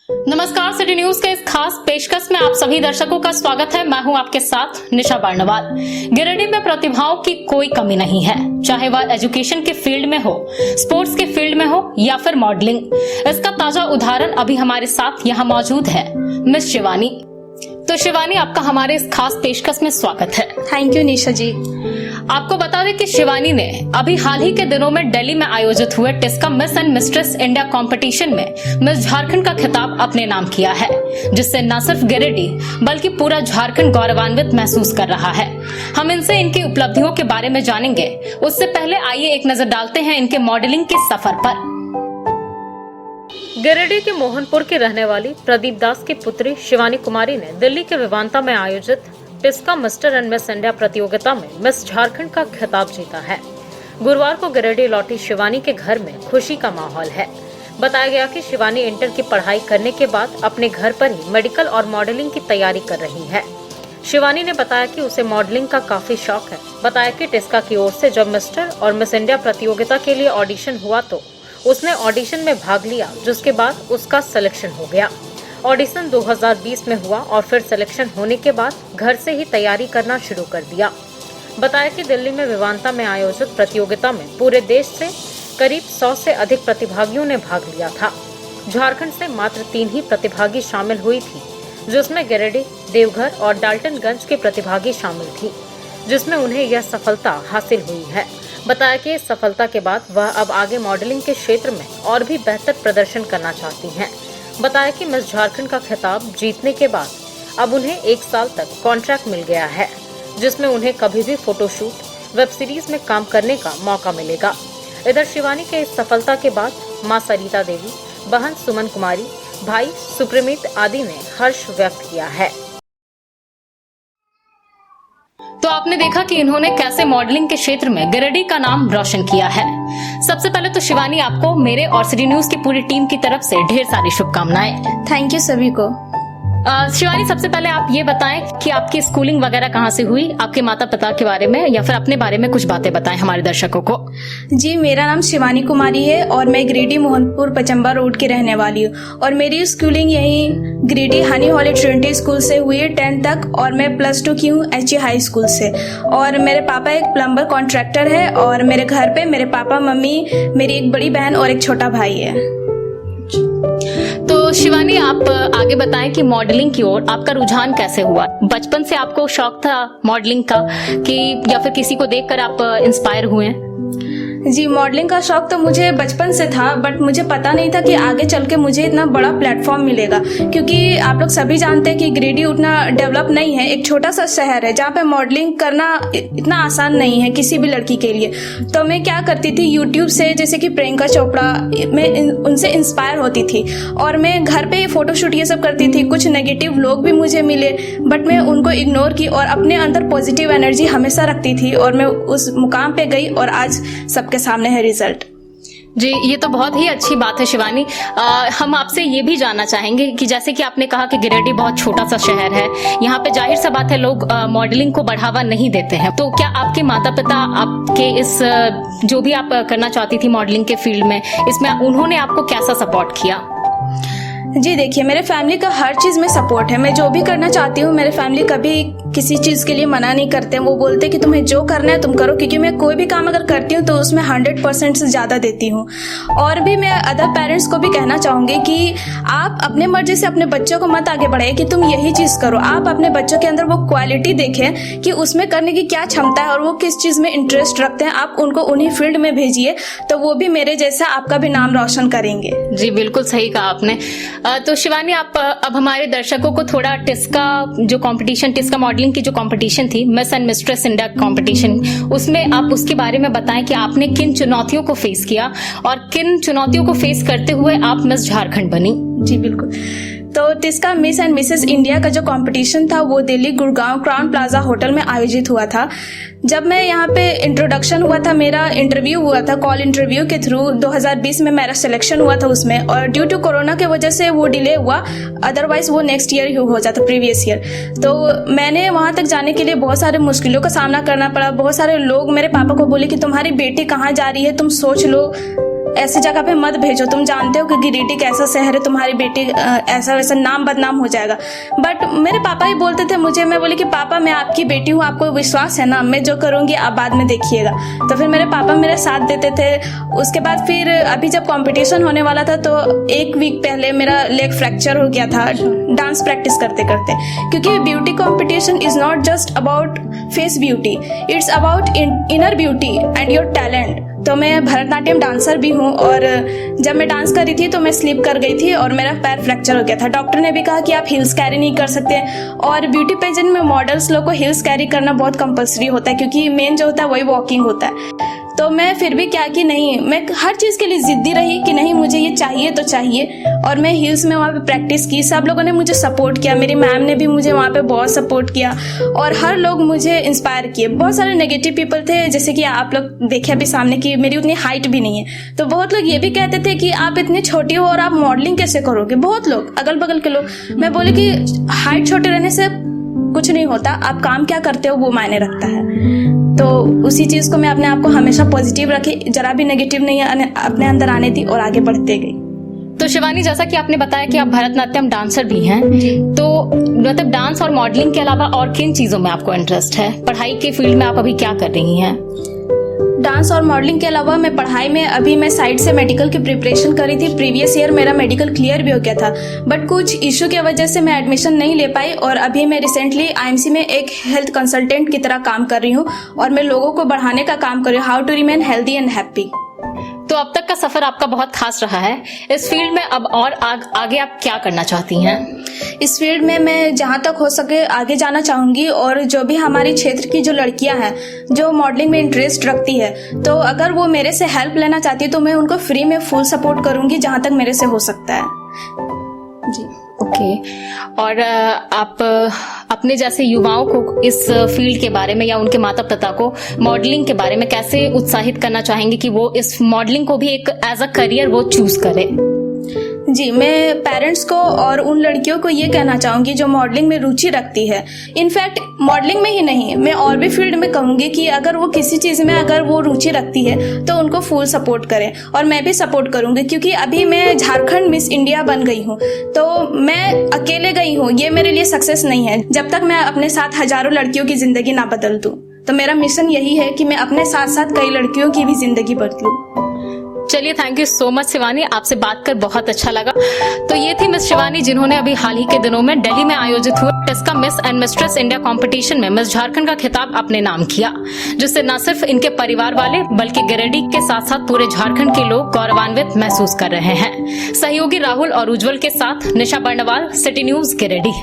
नमस्कार, city news के इस खास पेशकश में आप सभी दर्शकों का स्वागत है। मैं हूं आपके साथ निशा बार्नवाल। गिरिडीह में प्रतिभाओं की कोई कमी नहीं है, चाहे वह एजुकेशन के फील्ड में हो, स्पोर्ट्स के फील्ड में हो या फिर मॉडलिंग। इसका ताजा उदाहरण अभी हमारे साथ यहाँ मौजूद है, मिस शिवानी। तो शिवानी, आपका हमारे इस खास पेशकश में स्वागत है। थैंक यू निशा जी। आपको बता दें कि शिवानी ने अभी हाल ही के दिनों में दिल्ली में आयोजित हुए Tisca miss and mistress India competition में मिस झारखंड का खिताब अपने नाम किया है, जिससे न सिर्फ गिरिडीह बल्कि पूरा झारखंड गौरवान्वित महसूस कर रहा है। हम इनसे इनकी उपलब्धियों के बारे में जानेंगे। उससे पहले आइए एक नजर डालते हैं इनके मॉडलिंग के सफर पर। गिरिडीह के मोहनपुर की रहने वाली प्रदीप दास की पुत्री शिवानी कुमारी ने दिल्ली के विवांता में आयोजित Tisca mister and miss India प्रतियोगिता में मिस झारखंड का खिताब जीता है। गुरुवार को गिरिडीह लौटी शिवानी के घर में खुशी का माहौल है। बताया गया कि शिवानी इंटर की पढ़ाई करने के बाद अपने घर पर ही मेडिकल और मॉडलिंग की तैयारी कर रही है। शिवानी ने बताया कि उसे मॉडलिंग का काफी शौक है। बताया कि टिस्का की ओर से जब मिस्टर और मिस इंडिया प्रतियोगिता के लिए ऑडिशन हुआ तो उसने ऑडिशन में भाग लिया, जिसके बाद उसका सिलेक्शन हो गया। ऑडिशन 2020 में हुआ और फिर सिलेक्शन होने के बाद घर से ही तैयारी करना शुरू कर दिया। बताया कि दिल्ली में विवांता में आयोजित प्रतियोगिता में पूरे देश से करीब 100 से अधिक प्रतिभागियों ने भाग लिया था। झारखंड से मात्र 3 ही प्रतिभागी शामिल हुई थी, जिसमें गिरिडीह, देवघर और डाल्टनगंज के प्रतिभागी शामिल थी, जिसमें उन्हें यह सफलता हासिल हुई है। बताया कि इस सफलता के बाद वह अब आगे मॉडलिंग के क्षेत्र में और भी बेहतर प्रदर्शन करना चाहती हैं। बताया कि मिस झारखंड का खिताब जीतने के बाद अब उन्हें 1 साल तक कॉन्ट्रैक्ट मिल गया है, जिसमें उन्हें कभी भी फोटोशूट, वेब सीरीज में काम करने का मौका मिलेगा। इधर शिवानी के इस सफलता के बाद मां सरिता देवी, बहन सुमन कुमारी, भाई सुप्रीमित आदि ने हर्ष व्यक्त किया है। तो आपने देखा कि इन्होंने कैसे मॉडलिंग के क्षेत्र में गिरिडीह का नाम रोशन किया है। सबसे पहले तो शिवानी, आपको मेरे और सिटी न्यूज की पूरी टीम की तरफ से ढेर सारी शुभकामनाएं। थैंक यू सभी को। शिवानी, सबसे पहले आप ये बताएं कि आपकी स्कूलिंग वगैरह कहाँ से हुई, आपके माता पिता के बारे में या फिर अपने बारे में कुछ बातें बताएं हमारे दर्शकों को। जी, मेरा नाम शिवानी कुमारी है और मैं गिरिडीह मोहनपुर पचम्बा रोड की रहने वाली हूँ और मेरी स्कूलिंग यहीं गिरिडीह हनी हॉली ट्रिनिटी स्कूल से हुई है 10th तक, और मैं +2 की हूँ HG हाई स्कूल से। और मेरे पापा एक प्लम्बर कॉन्ट्रैक्टर है और मेरे घर पे मेरे पापा, मम्मी, मेरी एक बड़ी बहन और एक छोटा भाई है। तो शिवानी, आप आगे बताएं कि मॉडलिंग की ओर आपका रुझान कैसे हुआ। बचपन से आपको शौक था मॉडलिंग का कि या फिर किसी को देखकर आप इंस्पायर हुए हैं? जी, मॉडलिंग का शौक तो मुझे बचपन से था, बट मुझे पता नहीं था कि आगे चल के मुझे इतना बड़ा प्लेटफॉर्म मिलेगा, क्योंकि आप लोग सभी जानते हैं कि गिरिडीह उतना डेवलप नहीं है, एक छोटा सा शहर है जहाँ पे मॉडलिंग करना इतना आसान नहीं है किसी भी लड़की के लिए। तो मैं क्या करती थी, यूट्यूब से जैसे कि प्रियंका चोपड़ा, मैं उनसे इंस्पायर होती थी और मैं घर पे फोटोशूट ये सब करती थी। कुछ नेगेटिव लोग भी मुझे मिले, बट मैं उनको इग्नोर की और अपने अंदर पॉजिटिव एनर्जी हमेशा रखती थी और मैं उस मुकाम पे गई और आज के सामने है रिजल्ट। जी, ये तो बहुत ही अच्छी बात है शिवानी। हम आपसे ये भी जानना चाहेंगे कि जैसे कि आपने कहा कि गिरिडीह बहुत छोटा सा शहर है, यहाँ पे जाहिर सा बात है लोग मॉडलिंग को बढ़ावा नहीं देते हैं। तो क्या आपके माता पिता आपके इस जो भी आप करना चाहती थी मॉडलिंग के फील्ड में, इसमें उन्होंने आपको कैसा सपोर्ट किया? जी देखिए, मेरे फैमिली का हर चीज़ में सपोर्ट है। मैं जो भी करना चाहती हूँ, मेरे फैमिली कभी किसी चीज़ के लिए मना नहीं करते। वो बोलते कि तुम्हें जो करना है तुम करो, क्योंकि मैं कोई भी काम अगर करती हूँ तो उसमें 100% से ज़्यादा देती हूँ। और भी मैं अदर पेरेंट्स को भी कहना चाहूँगी कि आप अपने मर्जी से अपने बच्चों को मत आगे बढ़ाइए कि तुम यही चीज़ करो। आप अपने बच्चों के अंदर वो क्वालिटी देखें कि उसमें करने की क्या क्षमता है और वो किस चीज़ में इंटरेस्ट रखते हैं। आप उनको उन्हीं फील्ड में भेजिए, तो वो भी मेरे जैसा आपका भी नाम रोशन करेंगे। जी, बिल्कुल सही कहा आपने। तो शिवानी, आप अब हमारे दर्शकों को थोड़ा टिस्का जो कंपटीशन, टिस्का मॉडलिंग की जो कंपटीशन थी, miss and mistress India competition, उसमें आप उसके बारे में बताएं कि आपने किन चुनौतियों को फेस किया और किन चुनौतियों को फेस करते हुए आप मिस झारखंड बनी। जी बिल्कुल। तो Tisca miss and Mrs India का जो कंपटीशन था वो Delhi Gurgaon Crowne Plaza hotel में आयोजित हुआ था। जब मैं यहाँ पे इंट्रोडक्शन हुआ था, मेरा इंटरव्यू हुआ था, कॉल इंटरव्यू के थ्रू 2020 में मेरा सिलेक्शन हुआ था उसमें, और ड्यू टू कोरोना के वजह से वो डिले हुआ, अदरवाइज वो नेक्स्ट ईयर ही हो जाता, प्रीवियस ईयर। तो मैंने वहाँ तक जाने के लिए बहुत सारे मुश्किलों का सामना करना पड़ा। बहुत सारे लोग मेरे पापा को बोले कि तुम्हारी बेटी कहाँ जा रही है, तुम सोच लो। ऐसी जगह पे मत भेजो, तुम जानते हो कि गिरिडीह कैसा शहर है, तुम्हारी बेटी ऐसा वैसा नाम बदनाम हो जाएगा। बट मेरे पापा ही बोलते थे मुझे, मैं बोली कि पापा मैं आपकी बेटी हूँ, आपको विश्वास है ना, मैं जो करूँगी आप बाद में देखिएगा। तो फिर मेरे पापा मेरे साथ देते थे। उसके बाद फिर अभी जब कंपटीशन होने वाला था तो 1 वीक पहले मेरा लेग फ्रैक्चर हो गया था डांस प्रैक्टिस करते करते, क्योंकि beauty competition is not just about face beauty, it's about inner beauty and your talent. तो मैं भरतनाट्यम डांसर भी हूँ और जब मैं डांस कर रही थी तो मैं स्लिप कर गई थी और मेरा पैर फ्रैक्चर हो गया था। डॉक्टर ने भी कहा कि आप हिल्स कैरी नहीं कर सकते, और ब्यूटी पेजेंट में मॉडल्स लोग को हिल्स कैरी करना बहुत कंपल्सरी होता है, क्योंकि मेन जो होता है वही वॉकिंग होता है। तो मैं फिर भी क्या कि नहीं, मैं हर चीज़ के लिए ज़िद्दी रही कि नहीं मुझे ये चाहिए तो चाहिए, और मैं हिल्स में वहाँ पे प्रैक्टिस की। सब लोगों ने मुझे सपोर्ट किया, मेरी मैम ने भी मुझे वहाँ पे बहुत सपोर्ट किया, और हर लोग मुझे इंस्पायर किए। बहुत सारे नेगेटिव पीपल थे, जैसे कि आप लोग देखे अभी सामने कि मेरी उतनी हाइट भी नहीं है, तो बहुत लोग ये भी कहते थे कि आप इतनी छोटी हो और आप मॉडलिंग कैसे करोगे। बहुत लोग, अगल बगल के लोग। मैं बोली कि हाइट छोटे रहने से कुछ नहीं होता, आप काम क्या करते हो वो मायने रखता है। तो उसी चीज़ को मैं अपने आप को हमेशा पॉजिटिव रखी, जरा भी नेगेटिव नहीं अपने अंदर आने दी, और आगे बढ़ते गई। तो शिवानी, जैसा कि आपने बताया कि आप भरतनाट्यम डांसर भी हैं, तो मतलब डांस और मॉडलिंग के अलावा और किन चीजों में आपको इंटरेस्ट है? पढ़ाई के फील्ड में आप अभी क्या कर रही हैं? डांस और मॉडलिंग के अलावा मैं पढ़ाई में अभी मैं साइड से मेडिकल की प्रिपरेशन करी थी। प्रीवियस ईयर मेरा मेडिकल क्लियर भी हो गया था, बट कुछ इशू की वजह से मैं एडमिशन नहीं ले पाई, और अभी मैं रिसेंटली आईएमसी में एक हेल्थ कंसल्टेंट की तरह काम कर रही हूँ, और मैं लोगों को बढ़ाने का काम कर रही हूँ, how to remain healthy and happy. तो अब तक का सफर आपका बहुत खास रहा है। इस फील्ड में अब और आगे आप क्या करना चाहती हैं? इस फील्ड में मैं जहाँ तक हो सके आगे जाना चाहूँगी, और जो भी हमारी क्षेत्र की जो लड़कियाँ हैं जो मॉडलिंग में इंटरेस्ट रखती है, तो अगर वो मेरे से हेल्प लेना चाहती है तो मैं उनको फ्री में फुल सपोर्ट करूँगी जहाँ तक मेरे से हो सकता है जी। ओके। और आप अपने जैसे युवाओं को इस फील्ड के बारे में या उनके माता पिता को मॉडलिंग के बारे में कैसे उत्साहित करना चाहेंगे कि वो इस मॉडलिंग को भी एक एज अ करियर वो चूज करें? जी, मैं पेरेंट्स को और उन लड़कियों को ये कहना चाहूँगी जो मॉडलिंग में रुचि रखती है, इनफैक्ट मॉडलिंग में ही नहीं, मैं और भी फील्ड में कहूँगी कि अगर वो किसी चीज़ में अगर वो रुचि रखती है तो उनको फुल सपोर्ट करें, और मैं भी सपोर्ट करूँगी, क्योंकि अभी मैं झारखंड मिस इंडिया बन गई हूँ, तो मैं अकेले गई हूँ, ये मेरे लिए सक्सेस नहीं है जब तक मैं अपने साथ हजारों लड़कियों की ज़िंदगी ना बदल दूँ। तो मेरा मिशन यही है कि मैं अपने साथ साथ कई लड़कियों की भी ज़िंदगी बदलूँ। चलिए, thank you so much Shivani, आपसे बात कर बहुत अच्छा लगा। तो ये थी मिस शिवानी, जिन्होंने अभी हाल ही के दिनों में दिल्ली में आयोजित हुए Tisca miss and mistress India competition में मिस झारखंड का खिताब अपने नाम किया, जिससे न सिर्फ इनके परिवार वाले बल्कि गिरिडीह के साथ साथ पूरे झारखंड के लोग गौरवान्वित महसूस कर रहे हैं। सहयोगी राहुल और उज्जवल के साथ निशा बर्णवाल, सिटी न्यूज गिरिडीह।